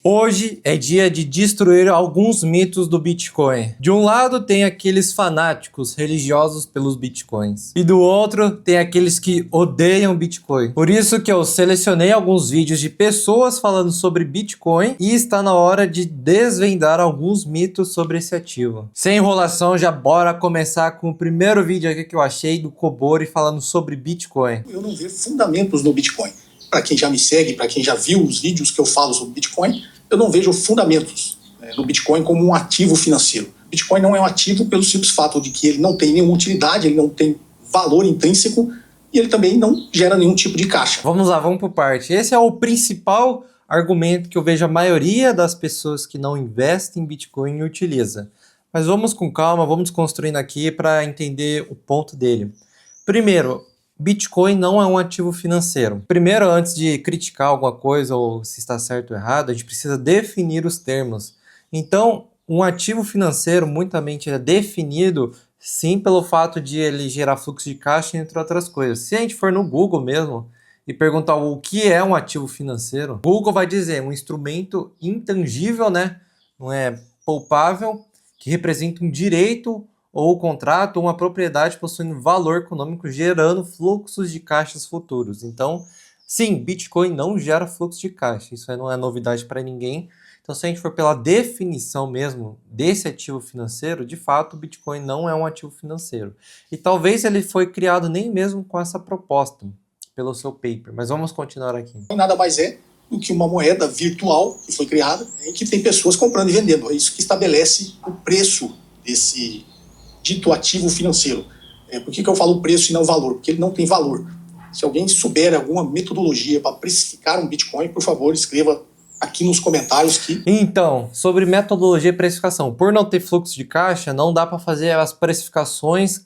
Hoje é dia de destruir alguns mitos do Bitcoin. De um lado tem aqueles fanáticos religiosos pelos Bitcoins. E do outro tem aqueles que odeiam Bitcoin. Por isso que eu selecionei alguns vídeos de pessoas falando sobre Bitcoin e está na hora de desvendar alguns mitos sobre esse ativo. Sem enrolação, já bora começar com o primeiro vídeo aqui que eu achei do Kobori falando sobre Bitcoin. Eu não vejo fundamentos no Bitcoin. Para quem já me segue, para quem já viu os vídeos que eu falo sobre Bitcoin, eu não vejo fundamentos no Bitcoin como um ativo financeiro. Bitcoin não é um ativo pelo simples fato de que ele não tem nenhuma utilidade, ele não tem valor intrínseco e ele também não gera nenhum tipo de caixa. Vamos lá, vamos por parte. Esse é o principal argumento que eu vejo a maioria das pessoas que não investem em Bitcoin utiliza. Mas vamos com calma, vamos construindo aqui para entender o ponto dele. Primeiro, Bitcoin não é um ativo financeiro. Primeiro, antes de criticar alguma coisa ou se está certo ou errado, a gente precisa definir os termos. Então, um ativo financeiro, muitamente, é definido sim pelo fato de ele gerar fluxo de caixa, entre outras coisas. Se a gente for no Google mesmo e perguntar o que é um ativo financeiro, o Google vai dizer um instrumento intangível, né? Não é palpável, que representa um direito ou contrato ou uma propriedade possuindo valor econômico gerando fluxos de caixas futuros. Então, sim, Bitcoin não gera fluxo de caixa. Isso aí não é novidade para ninguém. Então, se a gente for pela definição mesmo desse ativo financeiro, de fato, o Bitcoin não é um ativo financeiro. E talvez ele foi criado nem mesmo com essa proposta, pelo seu paper. Mas vamos continuar aqui. Nada mais é do que uma moeda virtual que foi criada e que tem pessoas comprando e vendendo. É isso que estabelece o preço desse dito ativo financeiro. Por que eu falo preço e não valor? Porque ele não tem valor. Se alguém souber alguma metodologia para precificar um Bitcoin, por favor, escreva aqui nos comentários que... Então, sobre metodologia e precificação. Por não ter fluxo de caixa, não dá para fazer as precificações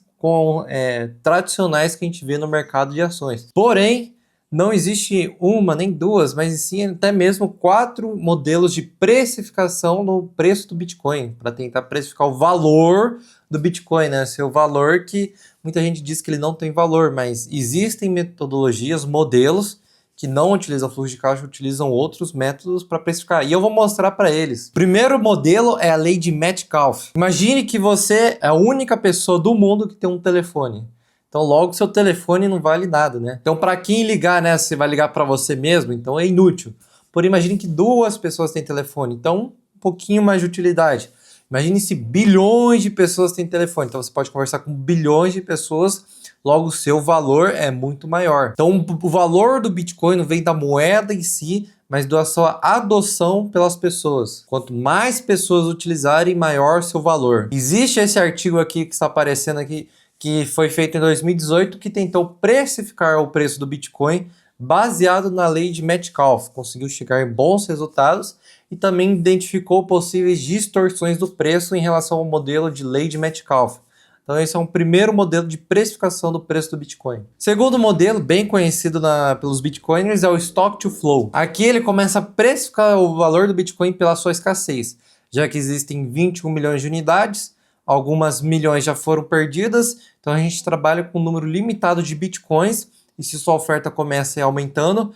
tradicionais que a gente vê no mercado de ações. Porém, não existe uma nem duas, mas sim até mesmo 4 modelos de precificação do preço do Bitcoin, para tentar precificar o valor do Bitcoin, né? Seu valor que muita gente diz que ele não tem valor, mas existem metodologias, modelos que não utilizam fluxo de caixa, utilizam outros métodos para precificar. E eu vou mostrar para eles. Primeiro modelo é a lei de Metcalfe. Imagine que você é a única pessoa do mundo que tem um telefone. Então logo seu telefone não vale nada, né? Então para quem ligar, né? Você vai ligar para você mesmo, então é inútil. Porém, imagine que 2 pessoas têm telefone, então um pouquinho mais de utilidade. Imagine se bilhões de pessoas têm telefone, então você pode conversar com bilhões de pessoas, logo o seu valor é muito maior. Então o valor do Bitcoin não vem da moeda em si, mas da sua adoção pelas pessoas. Quanto mais pessoas utilizarem, maior seu valor. Existe esse artigo aqui que está aparecendo aqui, que foi feito em 2018, que tentou precificar o preço do Bitcoin baseado na lei de Metcalfe. Conseguiu chegar em bons resultados e também identificou possíveis distorções do preço em relação ao modelo de lei de Metcalfe. Então esse é um primeiro modelo de precificação do preço do Bitcoin. Segundo modelo, bem conhecido pelos Bitcoiners, é o Stock to Flow. Aqui ele começa a precificar o valor do Bitcoin pela sua escassez, já que existem 21 milhões de unidades, algumas milhões já foram perdidas, então a gente trabalha com um número limitado de Bitcoins, e se sua oferta começa aumentando,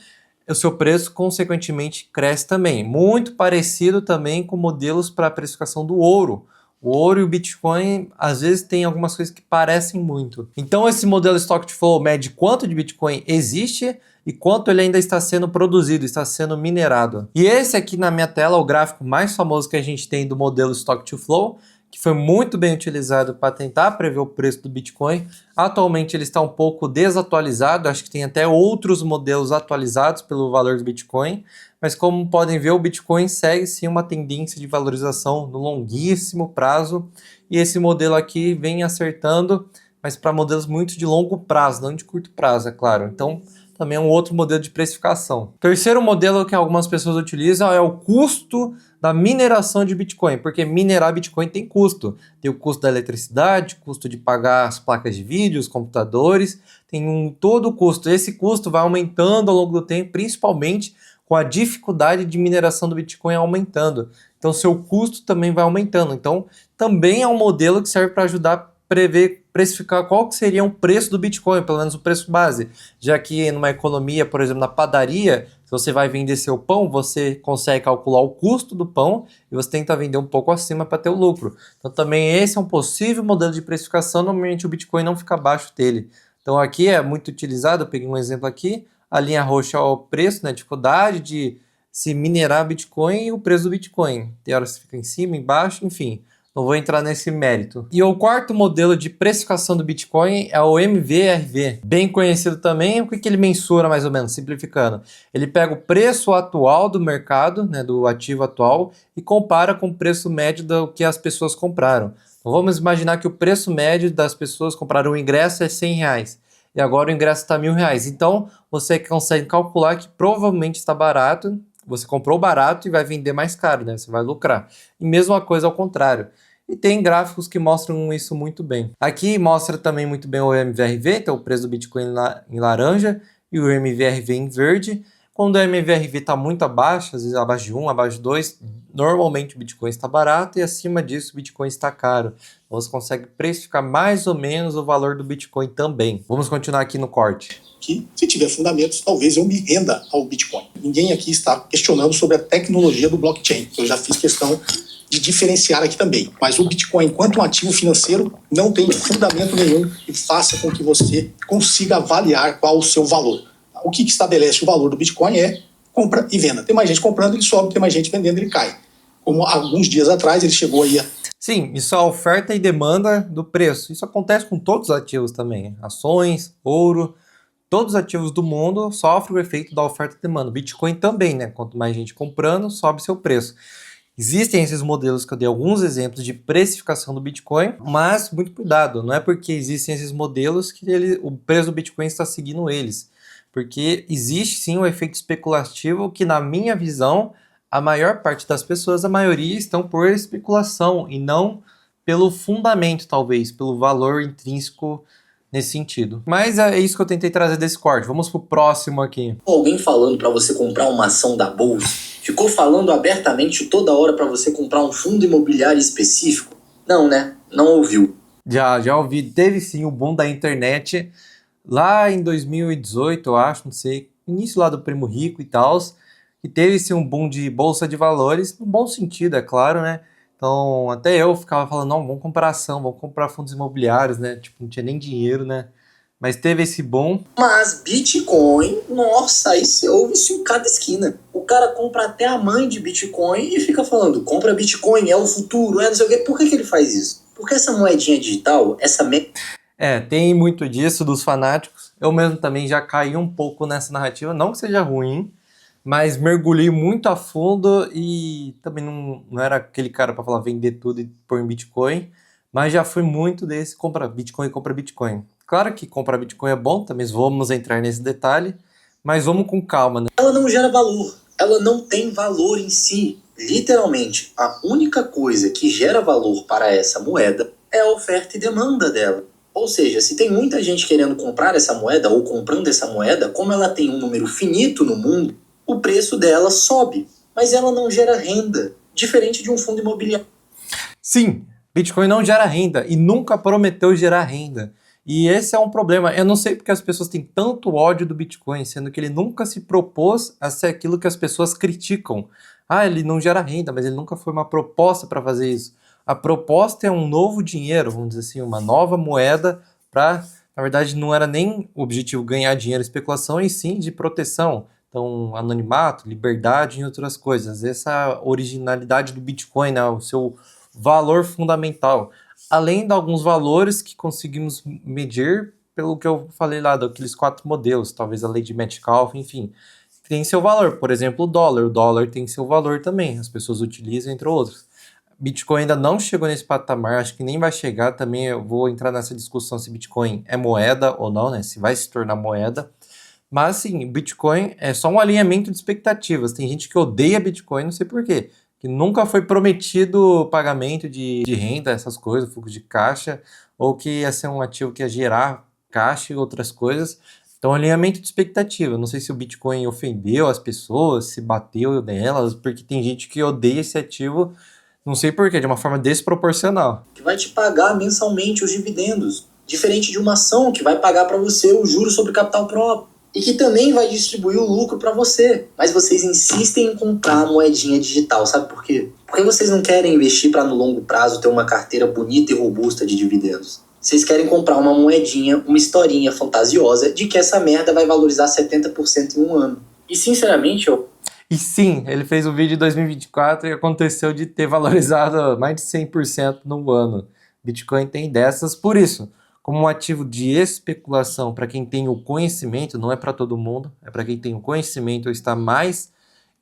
o seu preço consequentemente cresce também. Muito parecido também com modelos para a precificação do ouro. O ouro e o Bitcoin, às vezes, tem algumas coisas que parecem muito. Então, esse modelo Stock to Flow mede quanto de Bitcoin existe e quanto ele ainda está sendo produzido, está sendo minerado. E esse aqui na minha tela é o gráfico mais famoso que a gente tem do modelo Stock to Flow, que foi muito bem utilizado para tentar prever o preço do Bitcoin. Atualmente ele está um pouco desatualizado, acho que tem até outros modelos atualizados pelo valor do Bitcoin, mas como podem ver, o Bitcoin segue sim uma tendência de valorização no longuíssimo prazo, e esse modelo aqui vem acertando, mas para modelos muito de longo prazo, não de curto prazo, é claro. Então também é um outro modelo de precificação. Terceiro modelo que algumas pessoas utilizam é o custo da mineração de Bitcoin, porque minerar Bitcoin tem custo. Tem o custo da eletricidade, custo de pagar as placas de vídeo, os computadores, tem todo o custo. Esse custo vai aumentando ao longo do tempo, principalmente com a dificuldade de mineração do Bitcoin aumentando. Então seu custo também vai aumentando. Então também é um modelo que serve para ajudar a precificar qual que seria o preço do Bitcoin, pelo menos o preço base, já que numa economia, por exemplo, na padaria, Se você vai vender seu pão, você consegue calcular o custo do pão e você tenta vender um pouco acima para ter o lucro. Então também esse é um possível modelo de precificação, normalmente o Bitcoin não fica abaixo dele. Então aqui é muito utilizado, eu peguei um exemplo aqui, a linha roxa é o preço, né, a dificuldade de se minerar Bitcoin e o preço do Bitcoin. Tem horas que fica em cima, embaixo, enfim. Não vou entrar nesse mérito. E o quarto modelo de precificação do Bitcoin é o MVRV, bem conhecido também. O que ele mensura mais ou menos, simplificando? Ele pega o preço atual do mercado, né, do ativo atual, e compara com o preço médio do que as pessoas compraram. Então vamos imaginar que o preço médio das pessoas compraram o ingresso é R$100. E agora o ingresso está R$1.000. Então você consegue calcular que provavelmente está barato. Você comprou barato e vai vender mais caro, né? Você vai lucrar. E mesma coisa ao contrário. E tem gráficos que mostram isso muito bem. Aqui mostra também muito bem o MVRV, então o preço do Bitcoin em laranja e o MVRV em verde. Quando o MVRV está muito abaixo, às vezes abaixo de 1, abaixo de 2, normalmente o Bitcoin está barato e acima disso o Bitcoin está caro. Então você consegue precificar mais ou menos o valor do Bitcoin também. Vamos continuar aqui no corte. Que, se tiver fundamentos, talvez eu me renda ao Bitcoin. Ninguém aqui está questionando sobre a tecnologia do blockchain. Eu já fiz questão de diferenciar aqui também. Mas o Bitcoin, enquanto um ativo financeiro, não tem fundamento nenhum e faça com que você consiga avaliar qual o seu valor. O que estabelece o valor do Bitcoin é compra e venda. Tem mais gente comprando, ele sobe, tem mais gente vendendo, ele cai. Como alguns dias atrás ele chegou aí a... Sim, isso é a oferta e demanda do preço. Isso acontece com todos os ativos também. Ações, ouro, todos os ativos do mundo sofrem o efeito da oferta e demanda. O Bitcoin também, né? Quanto mais gente comprando, sobe seu preço. Existem esses modelos que eu dei alguns exemplos de precificação do Bitcoin, mas muito cuidado, não é porque existem esses modelos que o preço do Bitcoin está seguindo eles. Porque existe sim o efeito especulativo que, na minha visão, a maior parte das pessoas, a maioria, estão por especulação e não pelo fundamento, talvez, pelo valor intrínseco nesse sentido. Mas é isso que eu tentei trazer desse corte. Vamos pro próximo aqui. Alguém falando para você comprar uma ação da bolsa, ficou falando abertamente toda hora para você comprar um fundo imobiliário específico? Não, né? Não ouviu. Já ouvi. Teve sim o boom da internet lá em 2018, eu acho, não sei, início lá do Primo Rico e tal, que teve sim um boom de bolsa de valores, no bom sentido, é claro, né? Então, até eu ficava falando, não, vamos comprar ação, vamos comprar fundos imobiliários, né? Tipo, não tinha nem dinheiro, né? Mas teve esse boom. Mas Bitcoin, nossa, aí você ouve isso em cada esquina. O cara compra até a mãe de Bitcoin e fica falando, compra Bitcoin, é o futuro, é não sei o quê. Por que ele faz isso? Porque essa moedinha digital, tem muito disso dos fanáticos. Eu mesmo também já caí um pouco nessa narrativa, não que seja ruim, mas mergulhei muito a fundo e também não era aquele cara para falar vender tudo e pôr em Bitcoin, mas já fui muito desse compra Bitcoin. Claro que comprar Bitcoin é bom, também vamos entrar nesse detalhe, mas vamos com calma, né? Ela não gera valor, ela não tem valor em si. Literalmente, a única coisa que gera valor para essa moeda é a oferta e demanda dela. Ou seja, se tem muita gente querendo comprar essa moeda ou comprando essa moeda, como ela tem um número finito no mundo, o preço dela sobe, mas ela não gera renda, diferente de um fundo imobiliário. Sim, Bitcoin não gera renda e nunca prometeu gerar renda. E esse é um problema. Eu não sei porque as pessoas têm tanto ódio do Bitcoin, sendo que ele nunca se propôs a ser aquilo que as pessoas criticam. Ah, ele não gera renda, mas ele nunca foi uma proposta para fazer isso. A proposta é um novo dinheiro, vamos dizer assim, uma nova moeda para, na verdade, não era nem o objetivo ganhar dinheiro, especulação, e sim de proteção. Então, anonimato, liberdade e outras coisas. Essa originalidade do Bitcoin, né, o seu valor fundamental. Além de alguns valores que conseguimos medir pelo que eu falei lá, daqueles 4 modelos, talvez a lei de Metcalfe, enfim, tem seu valor. Por exemplo, o dólar tem seu valor também, as pessoas utilizam, entre outros. Bitcoin ainda não chegou nesse patamar, acho que nem vai chegar também. Eu vou entrar nessa discussão se Bitcoin é moeda ou não, né? Se vai se tornar moeda. Mas sim, Bitcoin é só um alinhamento de expectativas. Tem gente que odeia Bitcoin, não sei porquê. Que nunca foi prometido pagamento de renda, essas coisas, fluxo de caixa, ou que ia ser um ativo que ia gerar caixa e outras coisas. Então, alinhamento de expectativa. Não sei se o Bitcoin ofendeu as pessoas, se bateu nelas, porque tem gente que odeia esse ativo, não sei porquê, de uma forma desproporcional. Que vai te pagar mensalmente os dividendos, diferente de uma ação que vai pagar para você o juro sobre capital próprio. e que também vai distribuir o lucro para você. Mas vocês insistem em comprar a moedinha digital, sabe por quê? Porque vocês não querem investir para no longo prazo ter uma carteira bonita e robusta de dividendos. Vocês querem comprar uma moedinha, uma historinha fantasiosa de que essa merda vai valorizar 70% em um ano. E sinceramente, E sim, ele fez um vídeo em 2024 e aconteceu de ter valorizado mais de 100% no ano. Bitcoin tem dessas, por isso, como um ativo de especulação para quem tem o conhecimento, não é para todo mundo, é para quem tem o conhecimento ou está mais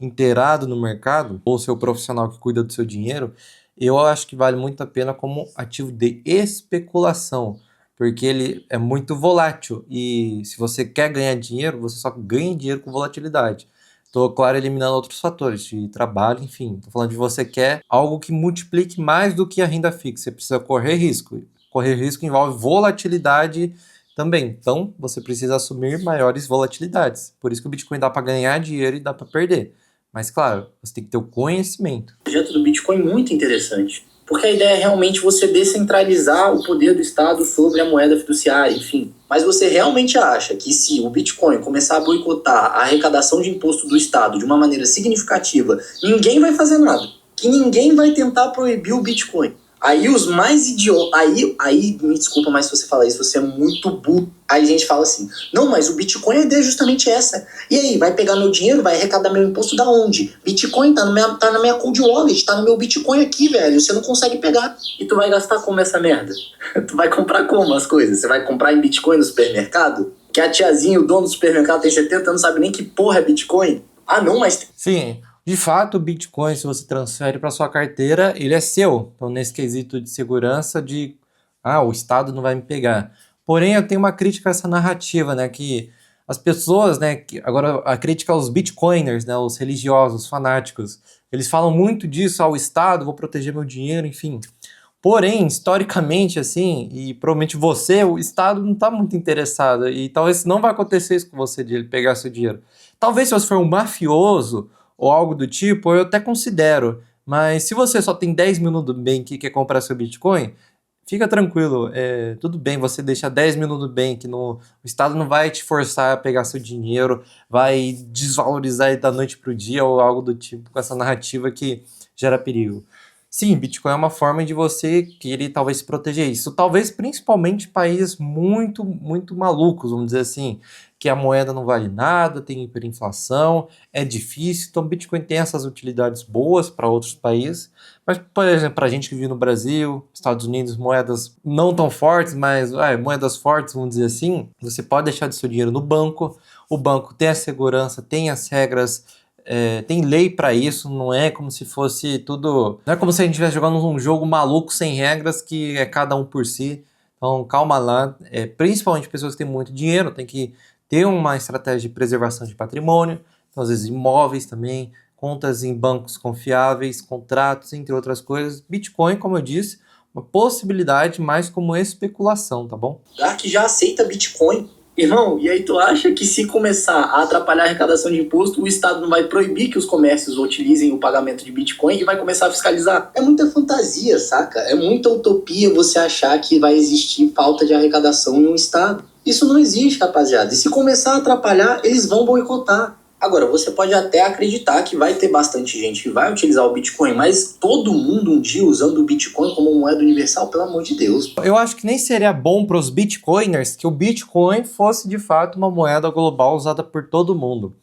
inteirado no mercado, ou seu profissional que cuida do seu dinheiro, eu acho que vale muito a pena como ativo de especulação, porque ele é muito volátil e se você quer ganhar dinheiro, você só ganha dinheiro com volatilidade. Estou, claro, eliminando outros fatores de trabalho, enfim. Estou falando de você quer algo que multiplique mais do que a renda fixa. Você precisa correr risco. Correr risco envolve volatilidade também. Então, você precisa assumir maiores volatilidades. Por isso que o Bitcoin dá para ganhar dinheiro e dá para perder. Mas, claro, você tem que ter o conhecimento. o projeto do Bitcoin é muito interessante. Porque a ideia é realmente você descentralizar o poder do Estado sobre a moeda fiduciária, enfim. Mas você realmente acha que se o Bitcoin começar a boicotar a arrecadação de imposto do Estado de uma maneira significativa, ninguém vai fazer nada? Que ninguém vai tentar proibir o Bitcoin? Aí os mais idiotas... Aí, me desculpa, mas se você falar isso, você é muito burro. Aí a gente fala assim, não, mas o Bitcoin, a ideia é justamente essa. E aí, vai pegar meu dinheiro, vai arrecadar meu imposto da onde? Bitcoin tá na minha cold wallet, tá no meu Bitcoin aqui, velho. Você não consegue pegar. E tu vai gastar como essa merda? Tu vai comprar como as coisas? Você vai comprar em Bitcoin no supermercado? Que a tiazinha, o dono do supermercado tem 70 anos, não sabe nem que porra é Bitcoin? Ah, não, mas... Sim, de fato, o Bitcoin, se você transfere para sua carteira, ele é seu. Então, nesse quesito de segurança o Estado não vai me pegar. Porém, eu tenho uma crítica a essa narrativa, né, que as pessoas, né, agora a crítica aos Bitcoiners, né, os religiosos, os fanáticos, eles falam muito disso, ao Estado, vou proteger meu dinheiro, enfim. Porém, historicamente, assim, e provavelmente você, o Estado não está muito interessado, e talvez não vai acontecer isso com você, de ele pegar seu dinheiro. Talvez se você for um mafioso ou algo do tipo, eu até considero, mas se você só tem 10 mil no Nubank e quer comprar seu Bitcoin, fica tranquilo, tudo bem, você deixa 10 mil no Nubank, o Estado não vai te forçar a pegar seu dinheiro, vai desvalorizar ele da noite para o dia ou algo do tipo, com essa narrativa que gera perigo. Sim, Bitcoin é uma forma de você querer talvez se proteger. Isso talvez principalmente países muito, muito malucos, vamos dizer assim, que a moeda não vale nada, tem hiperinflação, é difícil. Então, Bitcoin tem essas utilidades boas para outros países. Mas, por exemplo, para a gente que vive no Brasil, Estados Unidos, moedas não tão fortes, mas moedas fortes, vamos dizer assim, você pode deixar de seu dinheiro no banco. O banco tem a segurança, tem as regras, tem lei para isso, não é como se fosse tudo... Não é como se a gente estivesse jogando um jogo maluco sem regras que é cada um por si. Então, calma lá. Principalmente pessoas que têm muito dinheiro, tem que ter uma estratégia de preservação de patrimônio. Então, às vezes, imóveis também, contas em bancos confiáveis, contratos, entre outras coisas. Bitcoin, como eu disse, uma possibilidade mais como especulação, tá bom? Que já aceita Bitcoin. Irmão, e aí tu acha que se começar a atrapalhar a arrecadação de imposto, o Estado não vai proibir que os comércios utilizem o pagamento de Bitcoin e vai começar a fiscalizar? É muita fantasia, saca? É muita utopia você achar que vai existir falta de arrecadação em um Estado. Isso não existe, rapaziada. E se começar a atrapalhar, eles vão boicotar. Agora, você pode até acreditar que vai ter bastante gente que vai utilizar o Bitcoin, mas todo mundo um dia usando o Bitcoin como moeda universal, pelo amor de Deus. Eu acho que nem seria bom para os Bitcoiners que o Bitcoin fosse de fato uma moeda global usada por todo mundo.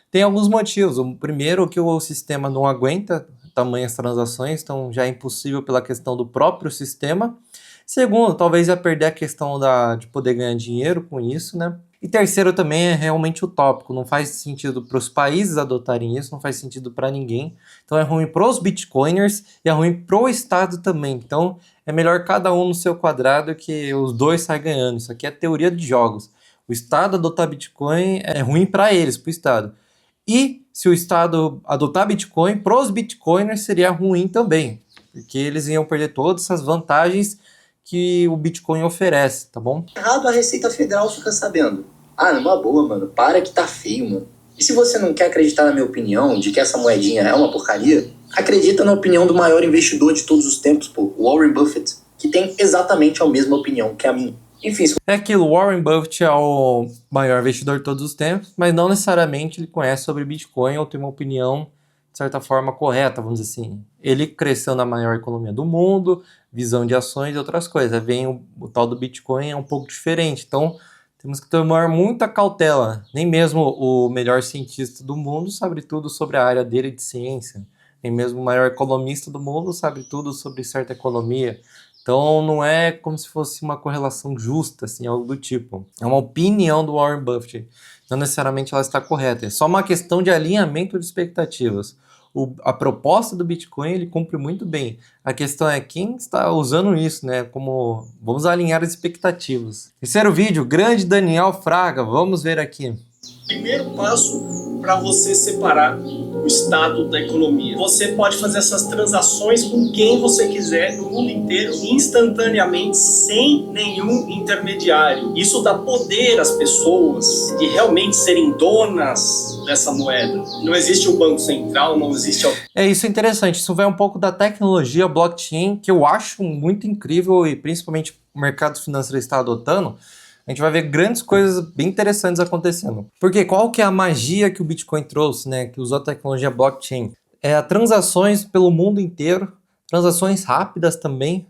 Tem alguns motivos. O primeiro, que o sistema não aguenta tamanhas transações, então já é impossível pela questão do próprio sistema. Segundo, talvez ia perder a questão de poder ganhar dinheiro com isso, né? E terceiro também é realmente utópico, não faz sentido para os países adotarem isso, não faz sentido para ninguém. Então é ruim para os Bitcoiners e é ruim para o Estado também. Então é melhor cada um no seu quadrado que os dois saem ganhando. Isso aqui é teoria de jogos. O Estado adotar Bitcoin é ruim para eles, para o Estado. E se o Estado adotar Bitcoin, para os Bitcoiners seria ruim também, porque eles iam perder todas essas vantagens que o Bitcoin oferece, tá bom? Errado, a Receita Federal fica sabendo. Numa boa, mano, para que tá feio, mano. E se você não quer acreditar na minha opinião de que essa moedinha é uma porcaria, acredita na opinião do maior investidor de todos os tempos, o Warren Buffett, que tem exatamente a mesma opinião que a minha. Enfim, É aquilo, Warren Buffett é o maior investidor de todos os tempos, mas não necessariamente ele conhece sobre Bitcoin ou tem uma opinião, de certa forma, correta, vamos dizer assim. Ele cresceu na maior economia do mundo, visão de ações e outras coisas. Vem o tal do Bitcoin é um pouco diferente, então temos que tomar muita cautela. Nem mesmo o melhor cientista do mundo sabe tudo sobre a área dele de ciência. Nem mesmo o maior economista do mundo sabe tudo sobre certa economia. Então não é como se fosse uma correlação justa, assim, algo do tipo. É uma opinião do Warren Buffett. Não necessariamente ela está correta. É só uma questão de alinhamento de expectativas. A proposta do Bitcoin ele cumpre muito bem. A questão é quem está usando isso, né? Como vamos alinhar as expectativas. Terceiro vídeo, grande Daniel Fraga. Vamos ver aqui. Primeiro passo para você separar o estado da economia. Você pode fazer essas transações com quem você quiser no mundo inteiro, instantaneamente, sem nenhum intermediário. Isso dá poder às pessoas de realmente serem donas dessa moeda. Não existe um banco central, não existe... Isso é interessante. Isso vai um pouco da tecnologia blockchain, que eu acho muito incrível e principalmente o mercado financeiro está adotando. A gente vai ver grandes coisas bem interessantes acontecendo. Porque qual que é a magia que o Bitcoin trouxe, né? Que usou a tecnologia blockchain? É transações pelo mundo inteiro, transações rápidas também,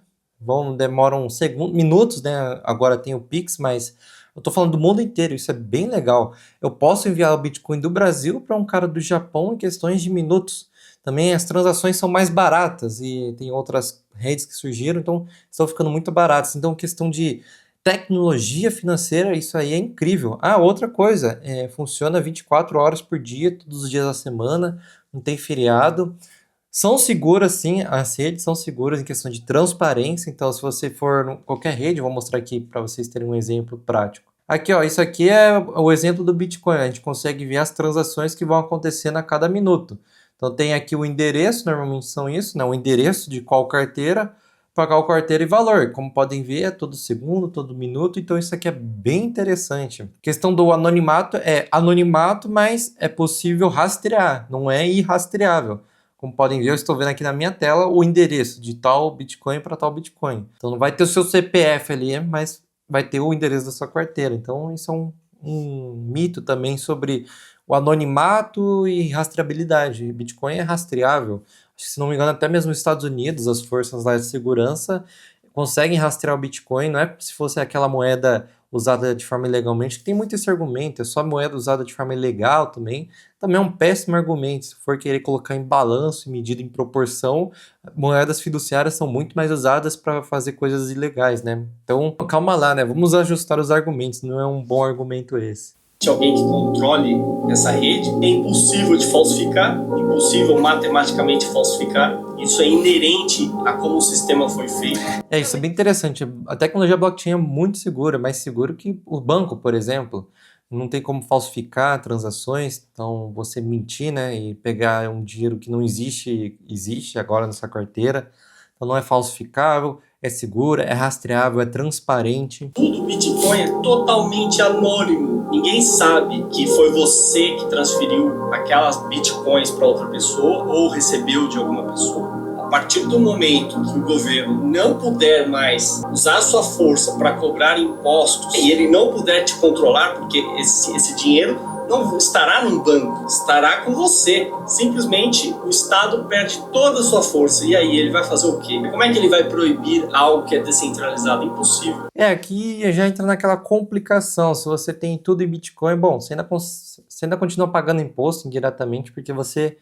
demoram minutos, né? Agora tem o Pix, mas eu tô falando do mundo inteiro, isso é bem legal. Eu posso enviar o Bitcoin do Brasil para um cara do Japão em questões de minutos. Também as transações são mais baratas e tem outras redes que surgiram, então estão ficando muito baratas. Então, questão de tecnologia financeira, isso aí é incrível. Outra coisa, funciona 24 horas por dia, todos os dias da semana, não tem feriado. São seguras, sim, as redes são seguras em questão de transparência, então se você for em qualquer rede, eu vou mostrar aqui para vocês terem um exemplo prático. Aqui, ó, isso aqui é o exemplo do Bitcoin, a gente consegue ver as transações que vão acontecendo a cada minuto. Então tem aqui o endereço, normalmente são isso, né? O endereço de qual carteira, pagar o carteira e valor. Como podem ver, é todo segundo, todo minuto, então isso aqui é bem interessante. A questão do anonimato é anonimato, mas é possível rastrear, não é irrastreável. Como podem ver, eu estou vendo aqui na minha tela o endereço de tal Bitcoin para tal Bitcoin. Então não vai ter o seu CPF ali, mas vai ter o endereço da sua carteira. Então isso é um mito também sobre o anonimato e rastreabilidade. Bitcoin é rastreável. Acho que, se não me engano, até mesmo nos Estados Unidos, as forças lá de segurança conseguem rastrear o Bitcoin. Não é se fosse aquela moeda usada de forma ilegalmente, que tem muito esse argumento, é só moeda usada de forma ilegal também. Também é um péssimo argumento. Se for querer colocar em balanço e medida em proporção, moedas fiduciárias são muito mais usadas para fazer coisas ilegais, né? Então, calma lá, né? Vamos ajustar os argumentos, não é um bom argumento esse. De alguém que controle essa rede, é impossível de falsificar, impossível matematicamente falsificar. Isso é inerente a como o sistema foi feito. Isso é bem interessante. A tecnologia blockchain é muito segura, mais seguro que o banco, por exemplo. Não tem como falsificar transações, então você mentir, né, e pegar um dinheiro que não existe agora na sua carteira. Então não é falsificável, é segura, é rastreável, é transparente. Tudo Bitcoin é totalmente anônimo. Ninguém sabe que foi você que transferiu aquelas Bitcoins para outra pessoa ou recebeu de alguma pessoa. A partir do momento que o governo não puder mais usar a sua força para cobrar impostos e ele não puder te controlar, porque esse dinheiro não estará num banco, estará com você. Simplesmente o Estado perde toda a sua força. E aí ele vai fazer o quê? Como é que ele vai proibir algo que é descentralizado? Impossível. Aqui já entra naquela complicação. Se você tem tudo em Bitcoin, bom, você ainda continua pagando imposto indiretamente porque você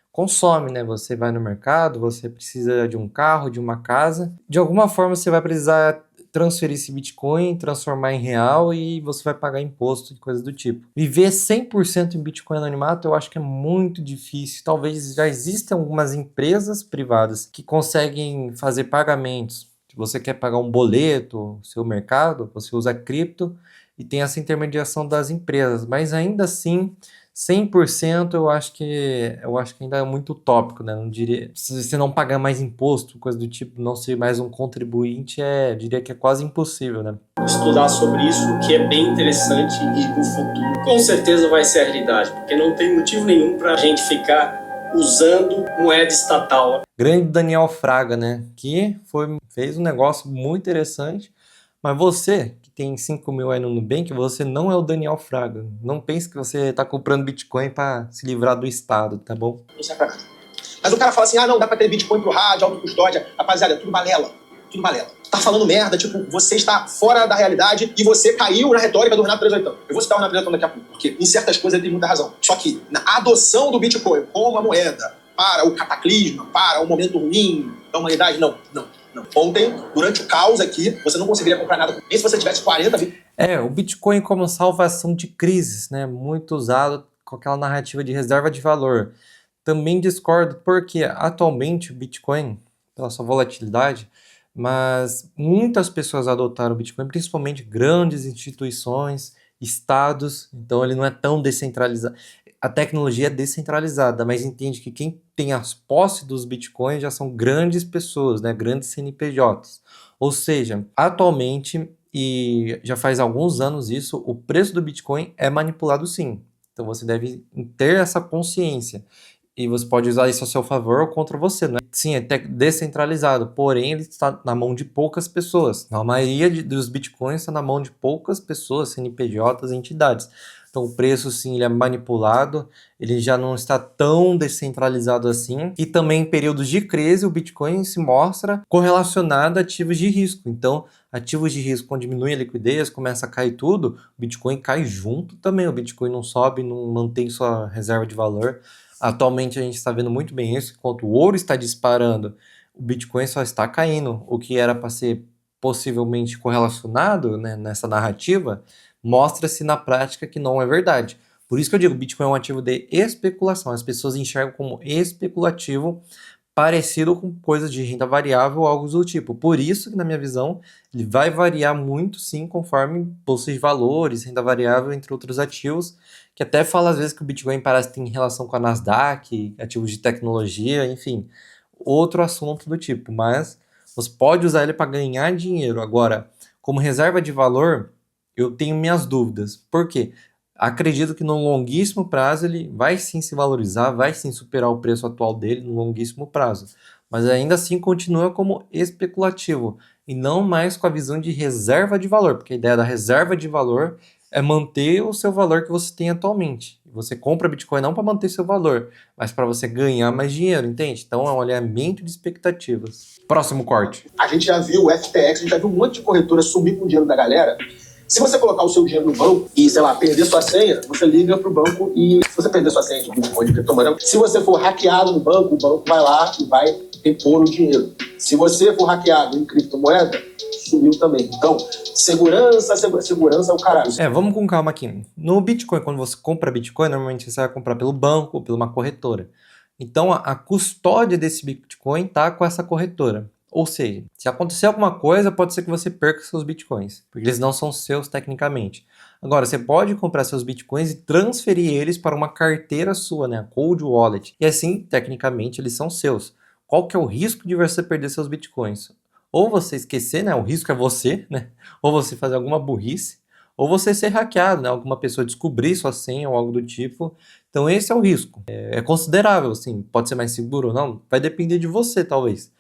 consome, né? Você vai no mercado, você precisa de um carro, de uma casa. De alguma forma você vai precisar transferir esse Bitcoin, transformar em real e você vai pagar imposto e coisas do tipo. Viver 100% em Bitcoin anonimato eu acho que é muito difícil. Talvez já existam algumas empresas privadas que conseguem fazer pagamentos. Se você quer pagar um boleto, seu mercado, você usa cripto e tem essa intermediação das empresas. Mas ainda assim, 100% eu acho que ainda é muito utópico, né? Não diria, se você não pagar mais imposto, coisa do tipo, não ser mais um contribuinte, diria que é quase impossível, né? Estudar sobre isso, que é bem interessante e no futuro com certeza vai ser a realidade, porque não tem motivo nenhum para a gente ficar usando moeda estatal. Grande Daniel Fraga, né? Que fez um negócio muito interessante, mas você que tem 5 mil aí no Nubank, você não é o Daniel Fraga. Não pense que você tá comprando Bitcoin para se livrar do Estado, tá bom? Não serve pra nada. Mas o cara fala assim, não, dá pra ter Bitcoin pro rádio, autocustódia. Rapaziada, é tudo balela. Tudo balela. Tá falando merda, tipo, você está fora da realidade e você caiu na retórica do Renato 38. Eu vou citar o Renato 38 daqui a pouco, porque em certas coisas ele tem muita razão. Só que na adoção do Bitcoin como a moeda para o cataclisma, para o momento ruim da humanidade, não. Ontem, durante o caos aqui, você não conseguiria comprar nada, nem se você tivesse 40 mil. O Bitcoin como salvação de crises, né? Muito usado com aquela narrativa de reserva de valor. Também discordo porque atualmente o Bitcoin, pela sua volatilidade, mas muitas pessoas adotaram o Bitcoin, principalmente grandes instituições, estados, então ele não é tão descentralizado. A tecnologia é descentralizada, mas entende que quem tem as posses dos Bitcoins já são grandes pessoas, né? Grandes CNPJs. Ou seja, atualmente, e já faz alguns anos isso, o preço do Bitcoin é manipulado sim. Então você deve ter essa consciência. E você pode usar isso a seu favor ou contra você, né? Sim, é descentralizado, porém ele está na mão de poucas pessoas. A maioria dos bitcoins está na mão de poucas pessoas, CNPJs, entidades. Então o preço sim ele é manipulado, ele já não está tão descentralizado assim. E também em períodos de crise o Bitcoin se mostra correlacionado a ativos de risco. Então ativos de risco, quando diminui a liquidez, começa a cair tudo, o Bitcoin cai junto também. O Bitcoin não sobe, não mantém sua reserva de valor. Atualmente a gente está vendo muito bem isso, enquanto o ouro está disparando, o Bitcoin só está caindo. O que era para ser possivelmente correlacionado, né, nessa narrativa, mostra-se na prática que não é verdade. Por isso que eu digo, o Bitcoin é um ativo de especulação. As pessoas enxergam como especulativo, parecido com coisas de renda variável ou algo do tipo. Por isso que, na minha visão, ele vai variar muito, sim, conforme bolsa de valores, renda variável, entre outros ativos, que até fala às vezes que o Bitcoin parece que tem relação com a Nasdaq, ativos de tecnologia, enfim, outro assunto do tipo. Mas você pode usar ele para ganhar dinheiro. Agora, como reserva de valor, eu tenho minhas dúvidas. Por quê? Acredito que no longuíssimo prazo ele vai sim se valorizar, vai sim superar o preço atual dele no longuíssimo prazo. Mas ainda assim continua como especulativo e não mais com a visão de reserva de valor, porque a ideia da reserva de valor é manter o seu valor que você tem atualmente. Você compra Bitcoin não para manter seu valor, mas para você ganhar mais dinheiro, entende? Então é um alinhamento de expectativas. Próximo corte. A gente já viu o FTX, a gente já viu um monte de corretora sumir com o dinheiro da galera. Se você colocar o seu dinheiro no banco e, sei lá, perder sua senha, você liga pro banco e se você perder sua senha de Bitcoin, de criptomoeda, se você for hackeado no banco, o banco vai lá e vai repor o dinheiro. Se você for hackeado em criptomoeda, sumiu também. Então, segurança é o caralho. Vamos com calma aqui. No Bitcoin, quando você compra Bitcoin, normalmente você vai comprar pelo banco ou por uma corretora. Então, a custódia desse Bitcoin está com essa corretora. Ou seja, se acontecer alguma coisa, pode ser que você perca seus bitcoins, porque eles não são seus tecnicamente. Agora, você pode comprar seus bitcoins e transferir eles para uma carteira sua, né, a Cold Wallet. E assim, tecnicamente, eles são seus. Qual que é o risco de você perder seus bitcoins? Ou você esquecer, né, o risco é você, né, ou você fazer alguma burrice, ou você ser hackeado, né, alguma pessoa descobrir sua senha ou algo do tipo. Então esse é o risco. É considerável, assim, pode ser mais seguro ou não, vai depender de você, talvez.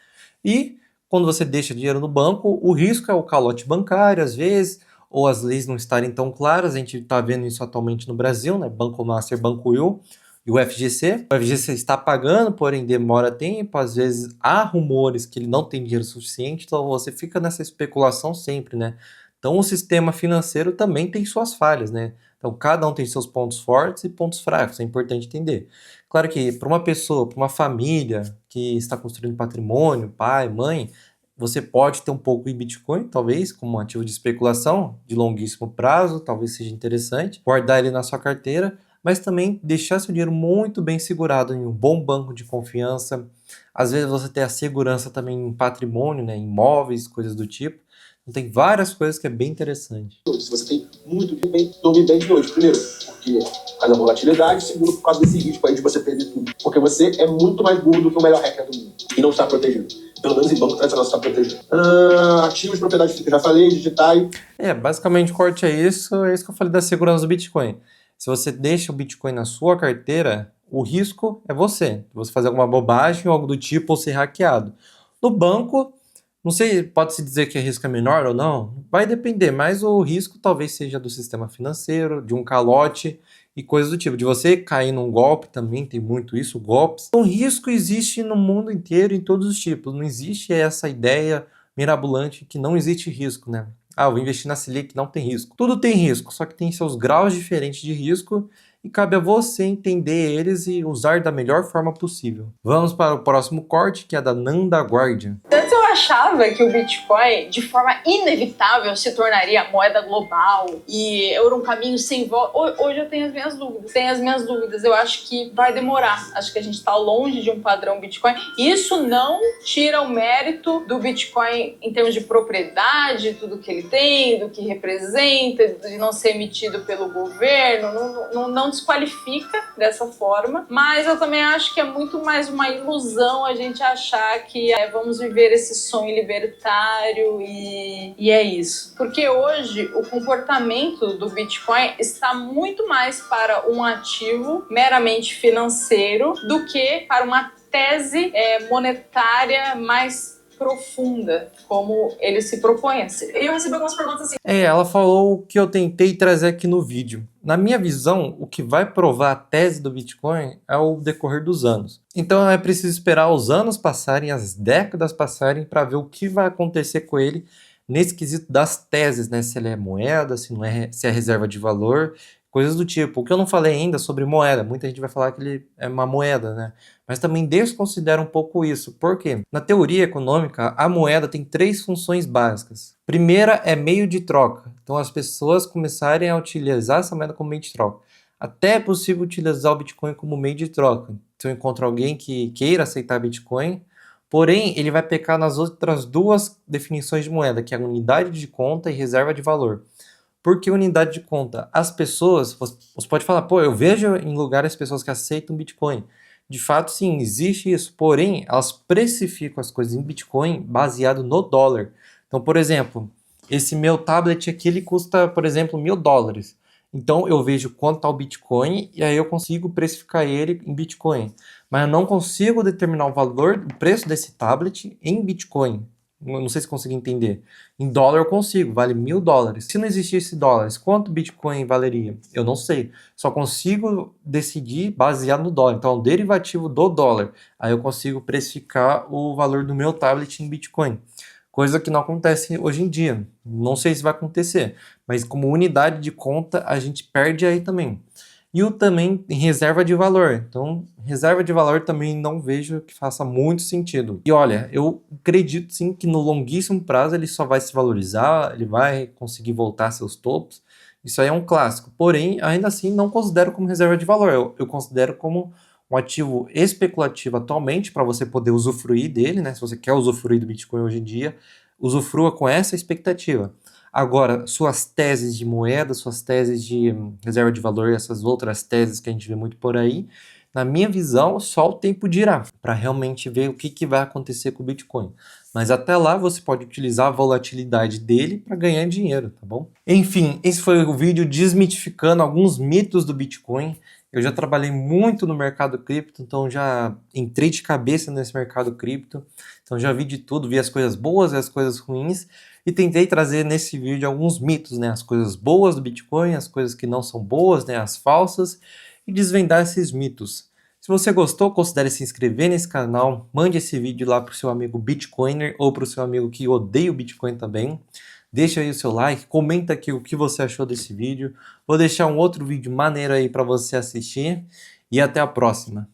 E quando você deixa dinheiro no banco, o risco é o calote bancário, às vezes, ou as leis não estarem tão claras. A gente está vendo isso atualmente no Brasil, né? Banco Master, Banco Will e o FGC. O FGC está pagando, porém demora tempo. Às vezes há rumores que ele não tem dinheiro suficiente, então você fica nessa especulação sempre, né? Então o sistema financeiro também tem suas falhas, né? Então cada um tem seus pontos fortes e pontos fracos, é importante entender. Claro que para uma pessoa, para uma família que está construindo patrimônio, pai, mãe, você pode ter um pouco em Bitcoin, talvez, como um ativo de especulação de longuíssimo prazo, talvez seja interessante, guardar ele na sua carteira, mas também deixar seu dinheiro muito bem segurado em um bom banco de confiança. Às vezes você tem a segurança também em patrimônio, né, imóveis, coisas do tipo. Então, tem várias coisas que é bem interessante. Se você tem muito de dormir bem de noite, primeiro, porque por causa da volatilidade, segundo, por causa desse risco aí de você perder tudo. Porque você é muito mais burro do que o melhor hacker do mundo e não está protegido. Pelo menos em banco tradicional você está protegido. Ativos, propriedades que eu já falei, digitais. Basicamente o corte é isso que eu falei da segurança do Bitcoin. Se você deixa o Bitcoin na sua carteira, o risco é você fazer alguma bobagem ou algo do tipo ou ser hackeado. No banco, Não sei, pode-se dizer que o risco é menor ou não? Vai depender, mas o risco talvez seja do sistema financeiro, de um calote e coisas do tipo. De você cair num golpe também, tem muito isso, golpes. Então, risco existe no mundo inteiro, em todos os tipos. Não existe essa ideia mirabolante que não existe risco, né? Ah, eu vou investir na Selic, não tem risco. Tudo tem risco, só que tem seus graus diferentes de risco e cabe a você entender eles e usar da melhor forma possível. Vamos para o próximo corte, que é da Nanda Guardian. Antes eu achava que o Bitcoin, de forma inevitável, se tornaria a moeda global e era um caminho sem volta. Hoje eu tenho as minhas dúvidas. Eu acho que vai demorar. Acho que a gente está longe de um padrão Bitcoin. Isso não tira o mérito do Bitcoin em termos de propriedade, tudo que ele tem, do que representa, de não ser emitido pelo governo. Não desqualifica dessa forma. Mas eu também acho que é muito mais uma ilusão a gente achar que vamos viver esse sonho libertário e é isso. Porque hoje o comportamento do Bitcoin está muito mais para um ativo meramente financeiro do que para uma tese monetária mais profunda, como ele se propõe a ser. Eu recebi algumas perguntas assim. Ela falou o que eu tentei trazer aqui no vídeo. Na minha visão, o que vai provar a tese do Bitcoin é o decorrer dos anos. Então é preciso esperar os anos passarem, as décadas passarem, para ver o que vai acontecer com ele nesse quesito das teses, né? Se ele é moeda, se não é, se é reserva de valor, coisas do tipo. O que eu não falei ainda sobre moeda, muita gente vai falar que ele é uma moeda, né? Mas também desconsidera um pouco isso. Por quê? Na teoria econômica, a moeda tem 3 funções básicas. Primeira é meio de troca. Então as pessoas começarem a utilizar essa moeda como meio de troca. Até é possível utilizar o Bitcoin como meio de troca. Se eu encontro alguém que queira aceitar Bitcoin, porém ele vai pecar nas outras 2 definições de moeda, que é a unidade de conta e reserva de valor. Por que unidade de conta? As pessoas, você pode falar, pô, eu vejo em lugares pessoas que aceitam Bitcoin. De fato, sim, existe isso. Porém, elas precificam as coisas em Bitcoin baseado no dólar. Então, por exemplo, esse meu tablet aqui, ele custa, por exemplo, $1.000. Então, eu vejo quanto está o Bitcoin e aí eu consigo precificar ele em Bitcoin. Mas eu não consigo determinar o valor, o preço desse tablet em Bitcoin. Não sei se consigo entender. Em dólar eu consigo, vale $1.000. Se não existisse dólares, quanto Bitcoin valeria? Eu não sei. Só consigo decidir baseado no dólar. Então, é um derivativo do dólar. Aí eu consigo precificar o valor do meu tablet em Bitcoin. Coisa que não acontece hoje em dia. Não sei se vai acontecer. Mas como unidade de conta, a gente perde aí também. E o também em reserva de valor. Então, reserva de valor também não vejo que faça muito sentido. E olha, eu acredito sim que no longuíssimo prazo ele só vai se valorizar, ele vai conseguir voltar a seus topos. Isso aí é um clássico. Porém, ainda assim, não considero como reserva de valor. Eu considero como um ativo especulativo atualmente para você poder usufruir dele, né? Se você quer usufruir do Bitcoin hoje em dia, usufrua com essa expectativa. Agora, suas teses de moeda, suas teses de reserva de valor e essas outras teses que a gente vê muito por aí, na minha visão, só o tempo dirá para realmente ver o que vai acontecer com o Bitcoin. Mas até lá você pode utilizar a volatilidade dele para ganhar dinheiro, tá bom? Enfim, esse foi o vídeo desmitificando alguns mitos do Bitcoin. Eu já trabalhei muito no mercado cripto, então já entrei de cabeça nesse mercado cripto. Então já vi de tudo, vi as coisas boas e as coisas ruins. E tentei trazer nesse vídeo alguns mitos, né? As coisas boas do Bitcoin, as coisas que não são boas, né? As falsas, e desvendar esses mitos. Se você gostou, considere se inscrever nesse canal, mande esse vídeo lá para o seu amigo Bitcoiner ou para o seu amigo que odeia o Bitcoin também. Deixa aí o seu like, comenta aqui o que você achou desse vídeo. Vou deixar um outro vídeo maneiro aí para você assistir e até a próxima.